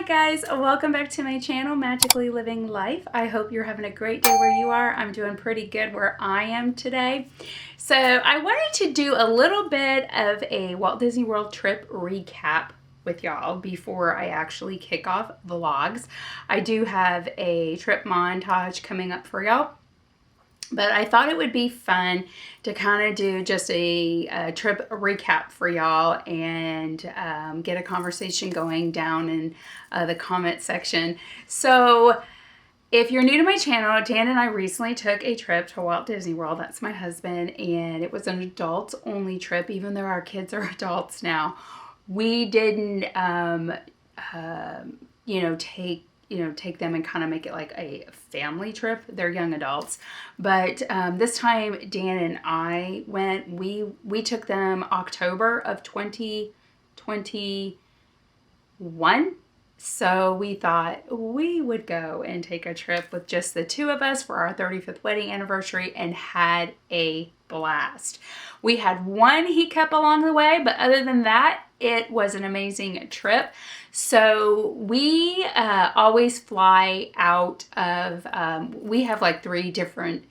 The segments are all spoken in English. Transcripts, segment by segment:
guys, welcome back to my channel, Magically Living Life. I hope you're having a great day where you are. I'm doing pretty good where I am today. So I wanted to do a little bit of a Walt Disney World trip recap with y'all before I actually kick off vlogs. I do have a trip montage coming up for y'all. But I thought it would be fun to kind of do just a trip recap for y'all and get a conversation going down in the comment section. So if you're new to my channel, Dan and I recently took a trip to Walt Disney World. That's my husband. And it was an adults only trip, even though our kids are adults now. We didn't, take them and kind of make it like a family trip. They're young adults. But this time, Dan and I went, we took them October of 2021. So we thought we would go and take a trip with just the two of us for our 35th wedding anniversary and had a blast. We had one hiccup along the way, but other than that, it was an amazing trip. So we always fly out of, we have like 3 different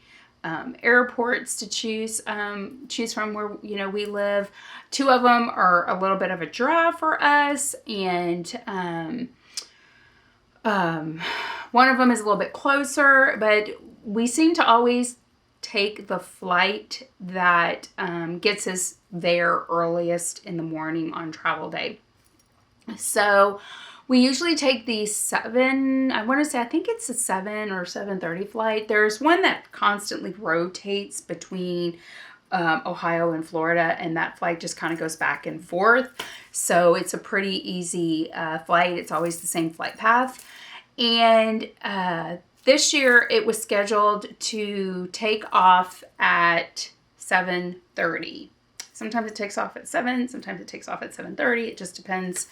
airports to choose from where, we live. 2 of them are a little bit of a drive for us, and one of them is a little bit closer, but we seem to always take the flight that gets us there earliest in the morning on travel day. So we usually take the 7, I think it's a 7 or 7:30 flight. There's one that constantly rotates between Ohio and Florida, and that flight just kind of goes back and forth. So it's a pretty easy flight. It's always the same flight path. And this year it was scheduled to take off at 7:30. Sometimes it takes off at 7, sometimes it takes off at 7:30. It just depends.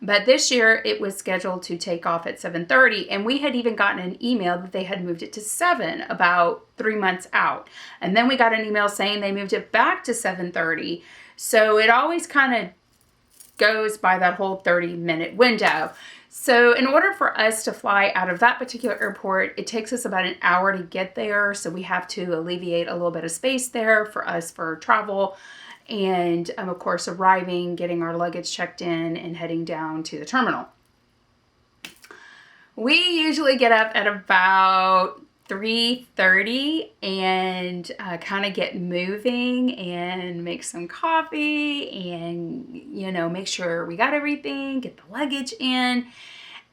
But this year it was scheduled to take off at 7:30, and we had even gotten an email that they had moved it to 7 about 3 months out. And then we got an email saying they moved it back to 7:30. So it always kind of goes by that whole 30-minute window. So in order for us to fly out of that particular airport, it takes us about an hour to get there. So we have to alleviate a little bit of space there for us for travel. And of course, arriving, getting our luggage checked in, and heading down to the terminal. We usually get up at about 3:30 and kind of get moving and make some coffee and, make sure we got everything, get the luggage in.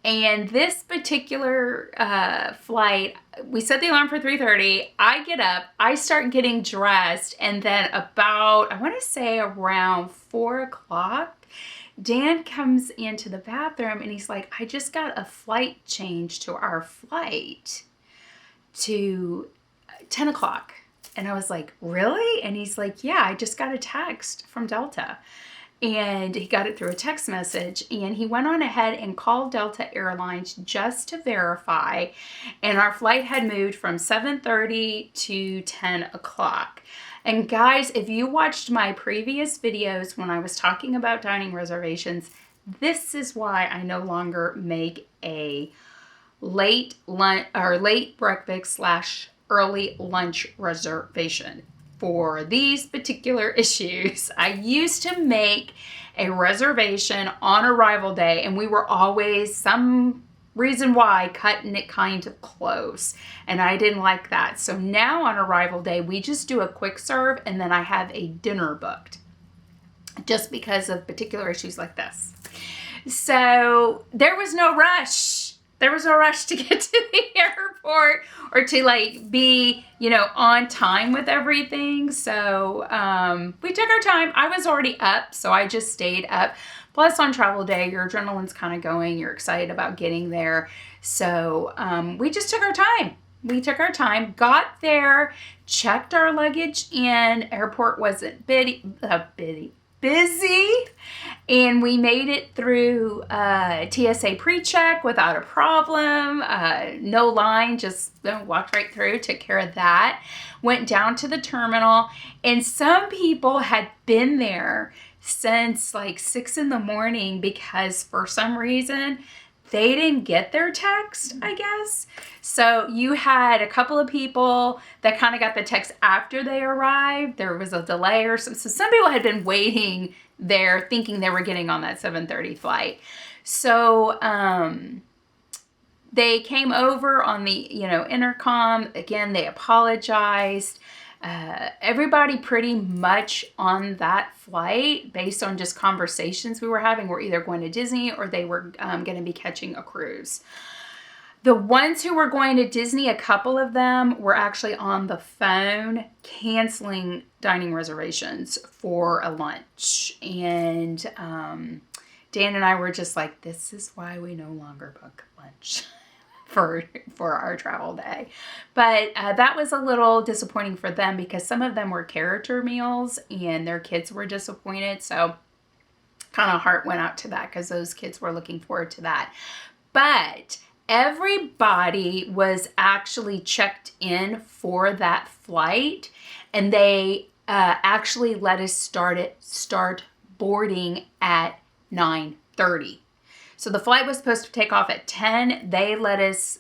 And this particular flight, we set the alarm for 3:30. I get up, I start getting dressed, and then about, I want to say around 4 o'clock, Dan comes into the bathroom and he's like, I just got a flight change to our flight to 10 o'clock. And I was like, really? And he's like, yeah, I just got a text from Delta. And he got it through a text message, and he went on ahead and called Delta Airlines just to verify. And our flight had moved from 7:30 to 10 o'clock. And guys, if you watched my previous videos when I was talking about dining reservations, this is why I no longer make a late lunch or late breakfast / early lunch reservation. For these particular issues, I used to make a reservation on arrival day, and we were always, some reason why, cutting it kind of close, and I didn't like that. So now on arrival day, we just do a quick serve, and then I have a dinner booked, just because of particular issues like this. So there was no rush. There was no rush to get to the airport or to be, on time with everything. So we took our time. I was already up, so I just stayed up. Plus on travel day, your adrenaline's kind of going. You're excited about getting there. So we just took our time. We took our time, got there, checked our luggage in. Airport wasn't busy. And we made it through TSA pre-check without a problem. No line, just walked right through, took care of that. Went down to the terminal, and some people had been there since like 6 in the morning because for some reason they didn't get their text, I guess. So you had a couple of people that kind of got the text after they arrived. There was a delay or something. So some people had been waiting there thinking they were getting on that 7:30 flight. So they came over on the, intercom. Again, they apologized. Everybody pretty much on that flight, based on just conversations we were having, were either going to Disney or they were going to be catching a cruise. The ones who were going to Disney, a couple of them were actually on the phone canceling dining reservations for a lunch. And Dan and I were just like, this is why we no longer book lunch for our travel day. But that was a little disappointing for them because some of them were character meals and their kids were disappointed. So kind of heart went out to that because those kids were looking forward to that. But everybody was actually checked in for that flight, and they actually let us start boarding at 9:30. So the flight was supposed to take off at 10. They let us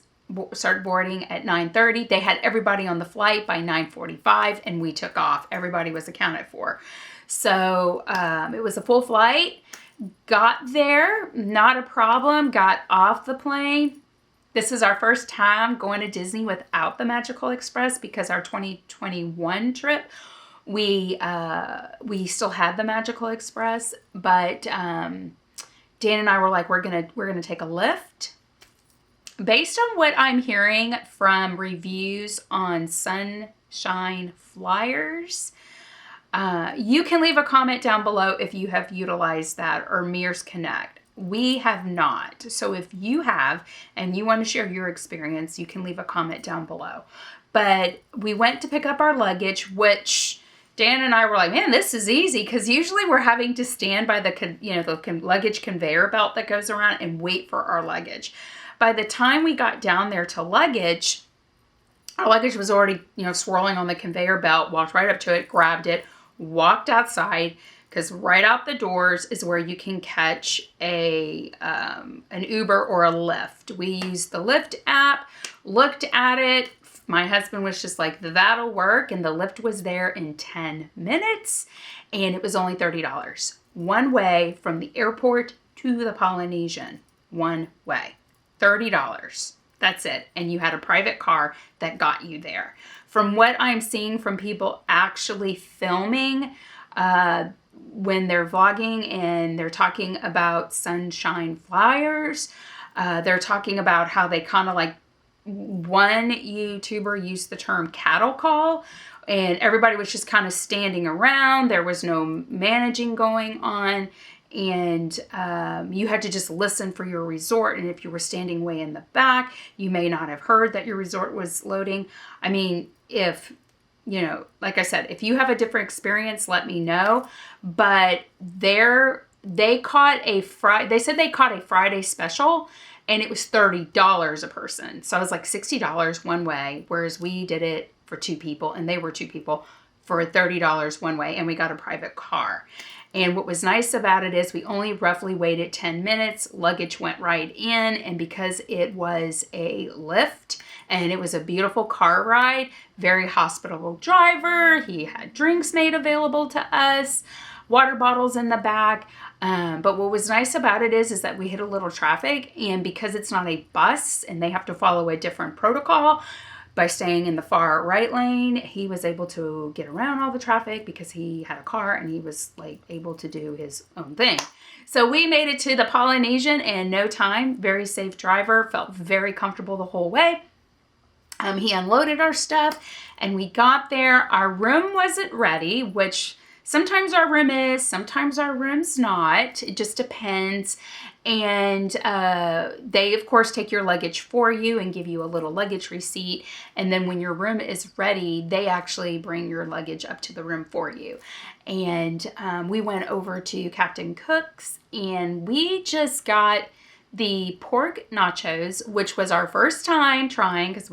start boarding at 9:30. They had everybody on the flight by 9:45, and we took off. Everybody was accounted for. So it was a full flight. Got there, not a problem. Got off the plane. This is our first time going to Disney without the Magical Express because our 2021 trip, we still had the Magical Express, but Dan and I were like, we're gonna take a lift. Based on what I'm hearing from reviews on Sunshine Flyers, you can leave a comment down below if you have utilized that, or Mears Connect. We have not. So if you have and you want to share your experience, you can leave a comment down below. But we went to pick up our luggage, which Dan and I were like, man, this is easy, because usually we're having to stand by the luggage conveyor belt that goes around and wait for our luggage. By the time we got down there to luggage, our luggage was already, swirling on the conveyor belt. Walked right up to it, grabbed it, walked outside, because right out the doors is where you can catch an Uber or a Lyft. We used the Lyft app, looked at it. My husband was just like, that'll work. And the Lyft was there in 10 minutes. And it was only $30. One way from the airport to the Polynesian. One way. $30. That's it. And you had a private car that got you there. From what I'm seeing from people actually filming, when they're vlogging and they're talking about Sunshine Flyers, they're talking about how they kind of like, one YouTuber used the term cattle call, and everybody was just kind of standing around. There was no managing going on, and you had to just listen for your resort. And if you were standing way in the back, you may not have heard that your resort was loading. I mean, if like I said, if you have a different experience, let me know. But they said they caught a Friday special, and it was $30 a person. So it was like $60 one way, whereas we did it for two people, and they were two people for $30 one way, and we got a private car. And what was nice about it is we only roughly waited 10 minutes. Luggage went right in, and because it was a Lyft and it was a beautiful car ride, very hospitable driver. He had drinks made available to us, water bottles in the back. But what was nice about it is that we hit a little traffic, and because it's not a bus and they have to follow a different protocol, by staying in the far right lane, he was able to get around all the traffic because he had a car and he was like able to do his own thing. So we made it to the Polynesian in no time. Very safe driver, felt very comfortable the whole way. He unloaded our stuff and we got there. Our room wasn't ready, which sometimes our room is, sometimes our room's not. It just depends. And they, of course, take your luggage for you and give you a little luggage receipt. And then when your room is ready, they actually bring your luggage up to the room for you. And we went over to Captain Cook's, and we just got the pork nachos, which was our first time trying, because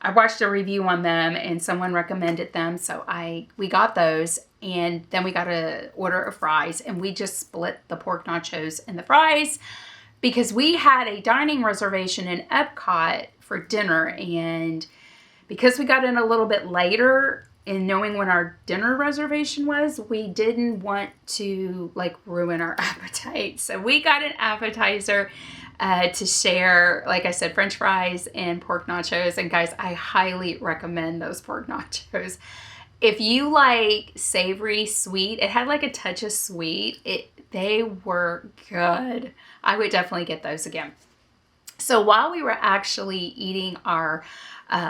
I watched a review on them and someone recommended them. So we got those, and then we got an order of fries, and we just split the pork nachos and the fries. because we had a dining reservation in Epcot for dinner, and because we got in a little bit later, and knowing when our dinner reservation was, we didn't want to like ruin our appetite. So we got an appetizer to share, like I said, French fries and pork nachos. And guys, I highly recommend those pork nachos. If you like savory, sweet, it had like a touch of sweet. They were good. I would definitely get those again. So while we were actually eating our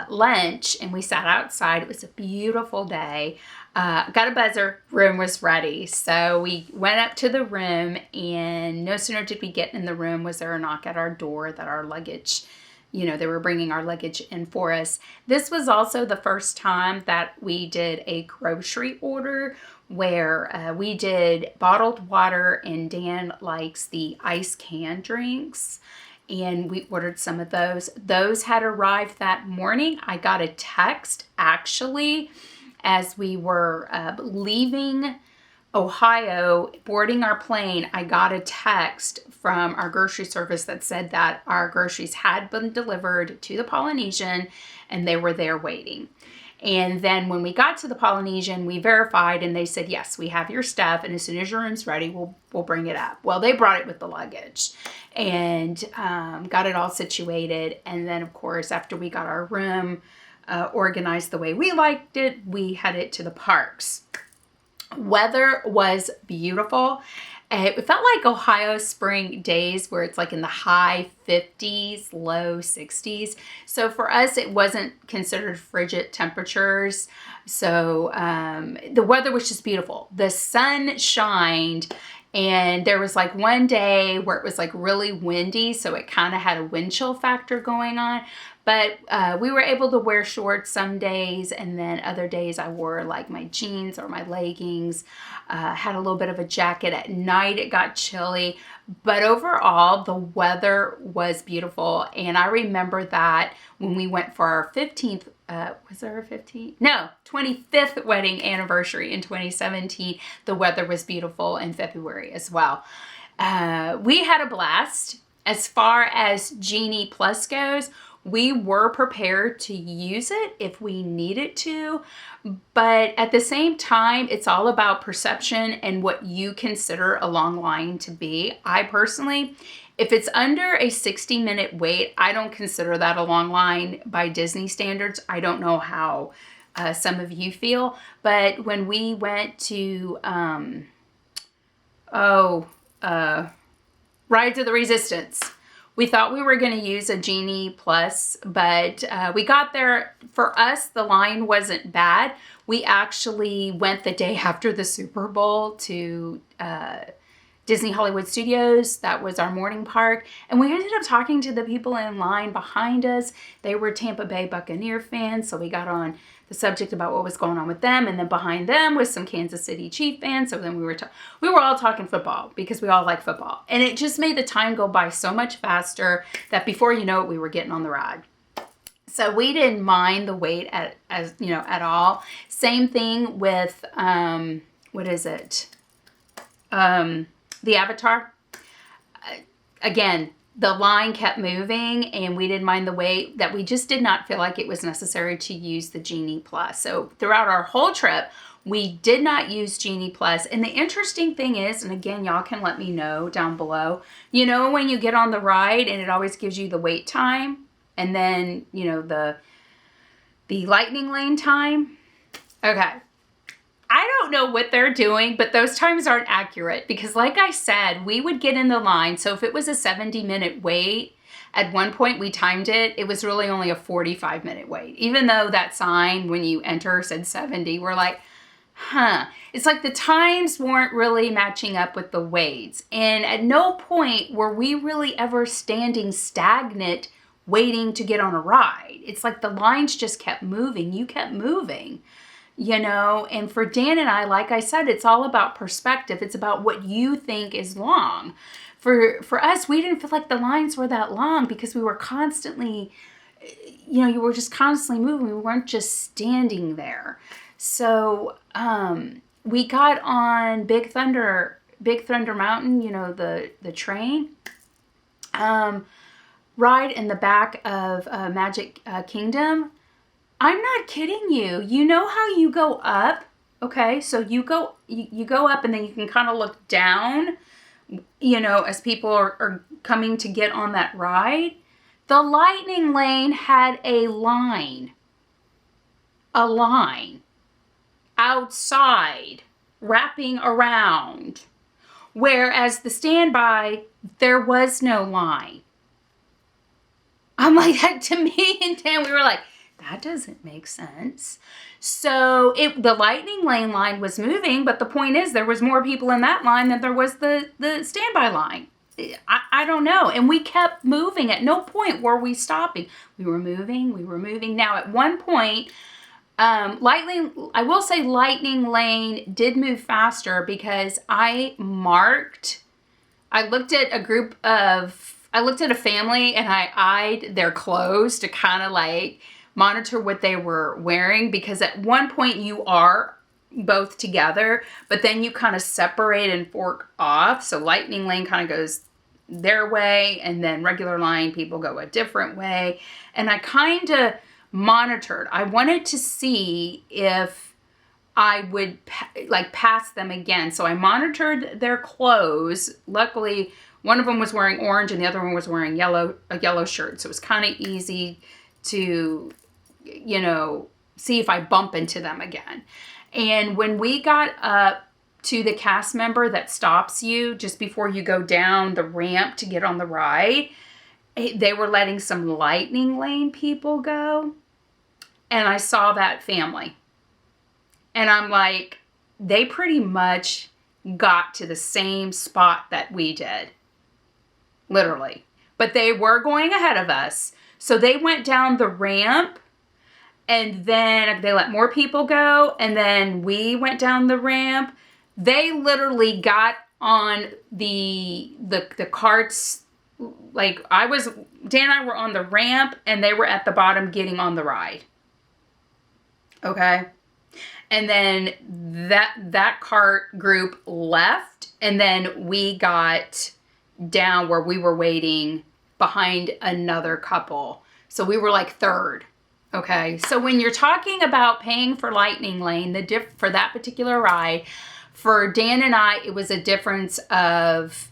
lunch and we sat outside, it was a beautiful day. Got a buzzer, room was ready. So we went up to the room, and no sooner did we get in the room was there a knock at our door that our luggage, they were bringing our luggage in for us. This was also the first time that we did a grocery order where we did bottled water, and Dan likes the ice can drinks. And we ordered some of those. Those had arrived that morning. I got a text actually as we were leaving Ohio, boarding our plane. I got a text from our grocery service that said that our groceries had been delivered to the Polynesian and they were there waiting. And then when we got to the Polynesian, we verified and they said, yes, we have your stuff. And as soon as your room's ready, we'll bring it up. Well, they brought it with the luggage and got it all situated. And then, of course, after we got our room organized the way we liked it, we headed to the parks. Weather was beautiful. It felt like Ohio spring days where it's like in the high 50s, low 60s. So for us, it wasn't considered frigid temperatures. So the weather was just beautiful. The sun shined, and there was like one day where it was like really windy. So it kind of had a wind chill factor going on. But we were able to wear shorts some days, and then other days I wore like my jeans or my leggings, had a little bit of a jacket. At night it got chilly, but overall the weather was beautiful. And I remember that when we went for our 15th, was there a 15th? No, 25th wedding anniversary in 2017, the weather was beautiful in February as well. We had a blast. As far as Genie Plus goes, we were prepared to use it if we needed to, but at the same time, it's all about perception and what you consider a long line to be. I personally, if it's under a 60-minute wait, I don't consider that a long line by Disney standards. I don't know how some of you feel, but when we went to, Rise of the Resistance, we thought we were going to use a Genie Plus, but we got there. For us, the line wasn't bad. We actually went the day after the Super Bowl to Disney Hollywood Studios. That was our morning park. And we ended up talking to the people in line behind us. They were Tampa Bay Buccaneer fans, so we got on the subject about what was going on with them. And then behind them was some Kansas City Chief fans. So then we were all talking football because we all like football. And it just made the time go by so much faster that before you know it, we were getting on the ride. So we didn't mind the wait at all. Same thing with, the Avatar. Again, the line kept moving and we didn't mind the wait, that we just did not feel like it was necessary to use the Genie Plus. So throughout our whole trip, we did not use Genie Plus. And the interesting thing is, and again, y'all can let me know down below, when you get on the ride and it always gives you the wait time and then, the lightning lane time. Okay. I don't know what they're doing, but those times aren't accurate because like I said, we would get in the line. So if it was a 70-minute wait, at one point we timed it, it was really only a 45-minute wait. Even though that sign when you enter said 70, we're like, It's like the times weren't really matching up with the waits. And at no point were we really ever standing stagnant waiting to get on a ride. It's like the lines just kept moving. You kept moving. And for Dan and I, like I said, it's all about perspective. It's about what you think is long. For us, we didn't feel like the lines were that long because we were constantly, you were just constantly moving. We weren't just standing there. So we got on Big Thunder Mountain, the train. ride in the back of Magic Kingdom. I'm not kidding you. You know how you go up? Okay, so you go up and then you can kind of look down, as people are coming to get on that ride. The lightning lane had a line outside wrapping around, whereas the standby, there was no line. I'm like, that to me and Dan, we were like, that doesn't make sense. So the lightning lane line was moving, but the point is there was more people in that line than there was the standby line. I don't know. And we kept moving. At no point were we stopping. We were moving. Now at one point, I will say lightning lane did move faster because I looked at a family and I eyed their clothes to kind of like monitor what they were wearing, because at one point you are both together, but then you kind of separate and fork off. So lightning lane kind of goes their way and then regular line people go a different way. And I kind of monitored. I wanted to see if I would pass them again. So I monitored their clothes. Luckily, one of them was wearing orange and the other one was wearing a yellow shirt. So it was kind of easy to, see if I bump into them again. And when we got up to the cast member that stops you just before you go down the ramp to get on the ride, they were letting some lightning lane people go. And I saw that family. And I'm like, they pretty much got to the same spot that we did. Literally. But they were going ahead of us. So they went down the ramp and then they let more people go. And then we went down the ramp. They literally got on the carts. Dan and I were on the ramp and they were at the bottom getting on the ride. Okay. And then that cart group left and then we got down where we were waiting behind another couple. So we were like third. Okay. So when you're talking about paying for lightning lane, for that particular ride, for Dan and I, it was a difference of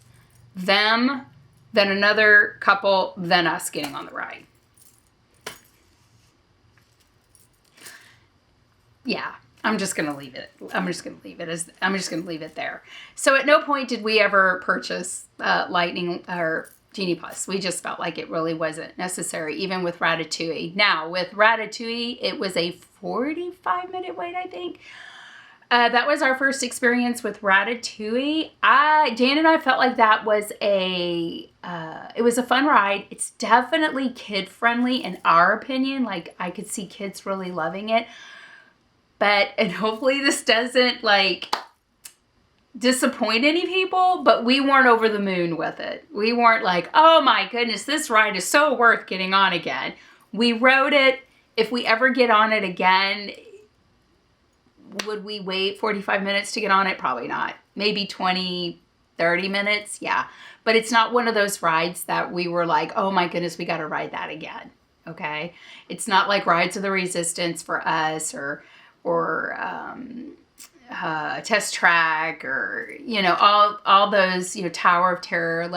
them, then another couple, then us getting on the ride. Yeah. I'm just going to leave it. I'm just going to leave it there. So at no point did we ever purchase Lightning or Genie Plus. We just felt like it really wasn't necessary, even with Ratatouille. Now, with Ratatouille, it was a 45-minute wait, I think. That was our first experience with Ratatouille. Dan and I felt like that was it was a fun ride. It's definitely kid-friendly in our opinion. Like, I could see kids really loving it. And hopefully this doesn't disappoint any people, but we weren't over the moon with it. We weren't like, oh my goodness, this ride is so worth getting on again. We rode it. If we ever get on it again, would we wait 45 minutes to get on it? Probably not. Maybe 20, 30 minutes. Yeah. But it's not one of those rides that we were like, oh my goodness, we got to ride that again. Okay. It's not like Rides of the Resistance for us or Test Track or, all those, Tower of Terror.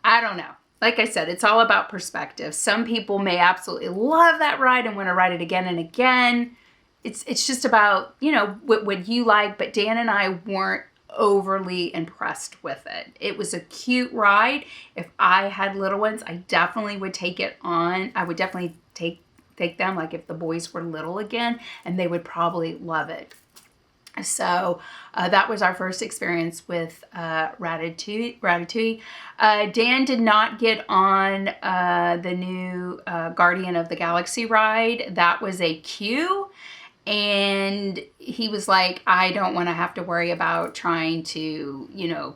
I don't know. Like I said, it's all about perspective. Some people may absolutely love that ride and want to ride it again and again. It's just about, what you like, but Dan and I weren't overly impressed with it. It was a cute ride. If I had little ones, I definitely would take it on. I would definitely take them, like if the boys were little again, and they would probably love it. So that was our first experience with Ratatouille. Dan did not get on the new Guardian of the Galaxy ride. That was a queue. And he was like, I don't want to have to worry about trying to,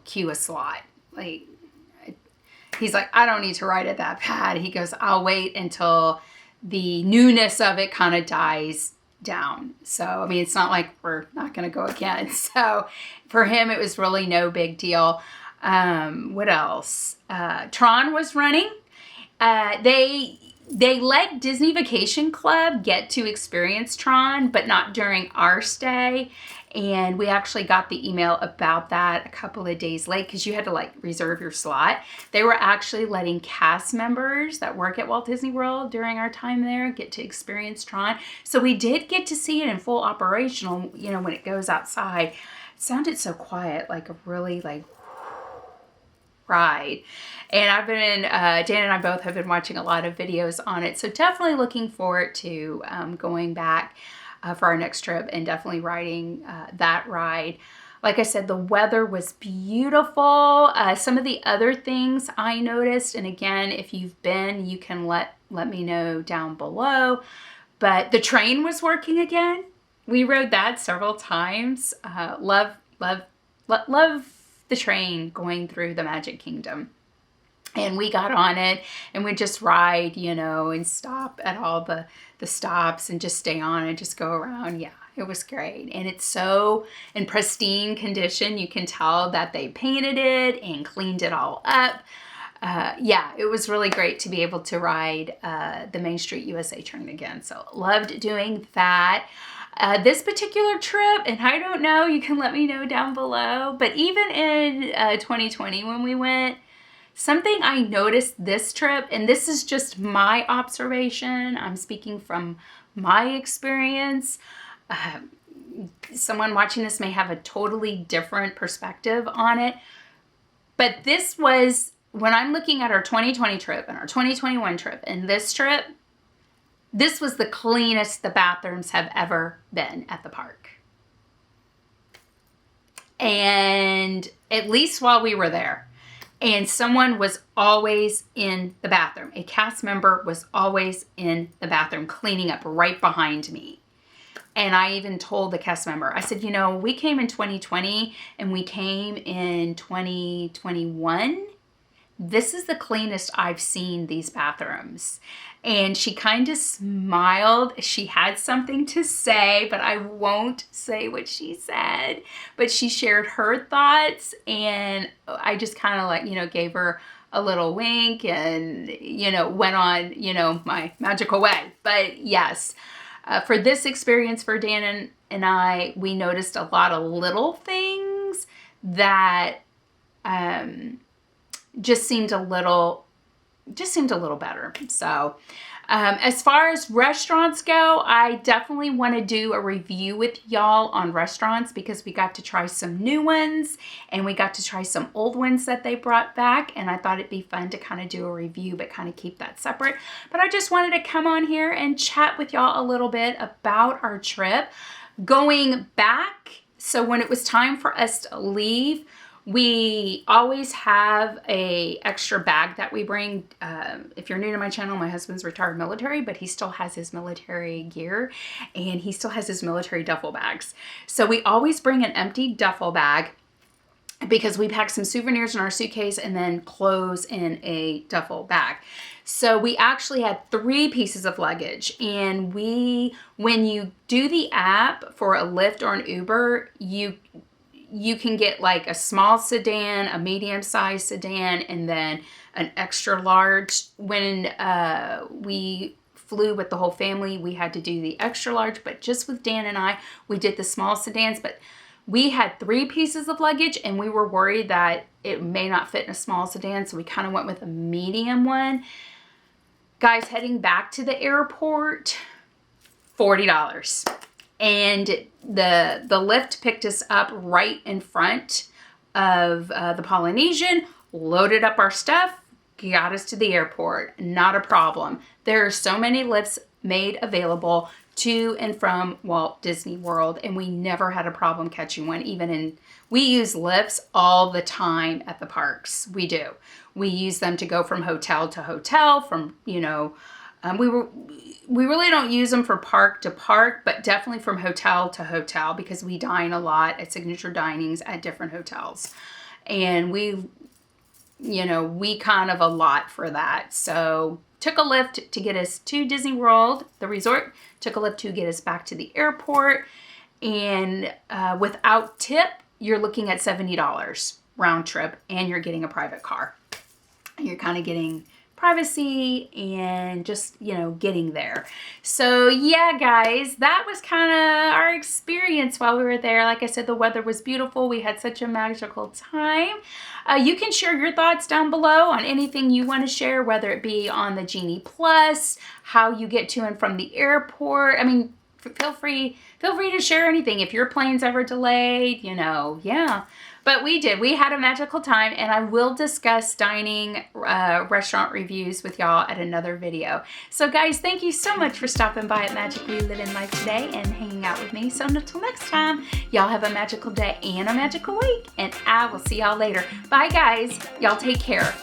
queue a slot. He's like, I don't need to ride it that bad. He goes, I'll wait until the newness of it kind of dies down. So, it's not like we're not going to go again. So for him, it was really no big deal. What else? Tron was running. They let Disney Vacation Club get to experience Tron, but not during our stay. And we actually got the email about that a couple of days late because you had to like reserve your slot. They were actually letting cast members that work at Walt Disney World during our time there get to experience Tron. So we did get to see it in full operational, you know, when it goes outside. It sounded so quiet, like a really like ride. And I've been, Dan and I both have been watching a lot of videos on it. So definitely looking forward to going back for our next trip and definitely riding that ride. Like I said, the weather was beautiful. Some of the other things I noticed, and again, if you've been, you can let me know down below. But the train was working again. We rode that several times. Love the train going through the Magic Kingdom. And we got on it and we just ride, you know, and stop at all the stops and just stay on and just go around. Yeah, it was great. And it's so in pristine condition. You can tell that they painted it and cleaned it all up. Yeah, it was really great to be able to ride the Main Street USA train again. So loved doing that. This particular trip, and I don't know, you can let me know down below, but even in 2020 when we went, something I noticed this trip, and this is just my observation, I'm speaking from my experience. Someone watching this may have a totally different perspective on it, but this was, when I'm looking at our 2020 trip and our 2021 trip and this trip, this was the cleanest the bathrooms have ever been at the park. And at least while we were there. And someone was always in the bathroom. A cast member was always in the bathroom cleaning up right behind me. And I even told the cast member, I said, you know, we came in 2020 and we came in 2021. This is the cleanest I've seen these bathrooms. And she kind of smiled. She had something to say, but I won't say what she said. But she shared her thoughts, and I just kind of like, you know, gave her a little wink and, you know, went on, you know, my magical way. But yes, for this experience for Dan and I, we noticed a lot of little things that just seemed a little better. So as far as restaurants go, I definitely want to do a review with y'all on restaurants because we got to try some new ones and we got to try some old ones that they brought back, and I thought it'd be fun to kind of do a review but kind of keep that separate. But I just wanted to come on here and chat with y'all a little bit about our trip going back. So when it was time for us to leave, we always have a extra bag that we bring. If you're new to my channel, my husband's retired military, but he still has his military gear and he still has his military duffel bags. So we always bring an empty duffel bag because we pack some souvenirs in our suitcase and then clothes in a duffel bag. So we actually had 3 pieces of luggage, and when you do the app for a Lyft or an Uber, you can get like a small sedan, a medium-sized sedan, and then an extra large. When we flew with the whole family, we had to do the extra large, but just with Dan and I, we did the small sedans. But we had 3 pieces of luggage, and we were worried that it may not fit in a small sedan, so we kind of went with a medium one. Guys, heading back to the airport, $40. And the Lyft picked us up right in front of the Polynesian, loaded up our stuff, got us to the airport. Not a problem. There are so many Lyfts made available to and from Walt Disney World, and we never had a problem catching one. We use Lyfts all the time at the parks. We do. We use them to go from hotel to hotel, from, you know, we really don't use them for park to park, but definitely from hotel to hotel because we dine a lot at signature dinings at different hotels. And we kind of a lot for that. So took a Lyft to get us to Disney World, the resort, took a Lyft to get us back to the airport. And without tip, you're looking at $70. round trip, and you're getting a private car. You're kind of getting privacy and just, you know, getting there. So yeah, guys, that was kind of our experience while we were there. Like I said, the weather was beautiful. We had such a magical time. You can share your thoughts down below on anything you want to share, whether it be on the Genie Plus, how you get to and from the airport. I mean, feel free to share anything. If your plane's ever delayed, you know, yeah. But we had a magical time, and I will discuss dining restaurant reviews with y'all at another video. So guys, thank you so much for stopping by at Magically Living Life today and hanging out with me. So until next time, y'all have a magical day and a magical week, and I will see y'all later. Bye guys, y'all take care.